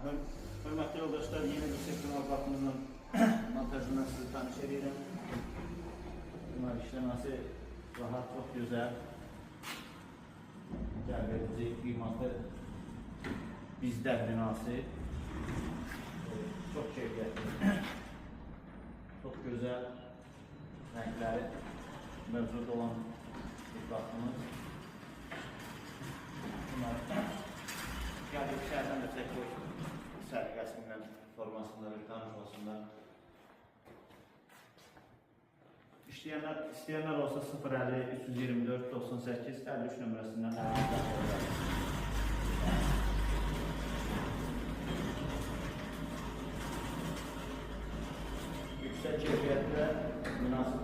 Hörmətli yoldaşlar, yeni bir sektor bakımından montajından sizi tanış edirəm. Bunlar işləməsi rahat, çox gözəl. Gəlverici, qiymatlı bizlər binası. Çox keyfiyyətli, çox gözəl rəngləri mövcud olan bir baxımız. Bunlar gəldik şəhərdən də çəkdik. Səliqəsindən, formasından, bir tanış olsunlar. İstəyənlər olsa 050 324 98 53 nömrəsindən əlaqə olacaq. Yüksək keyfiyyətlə münasib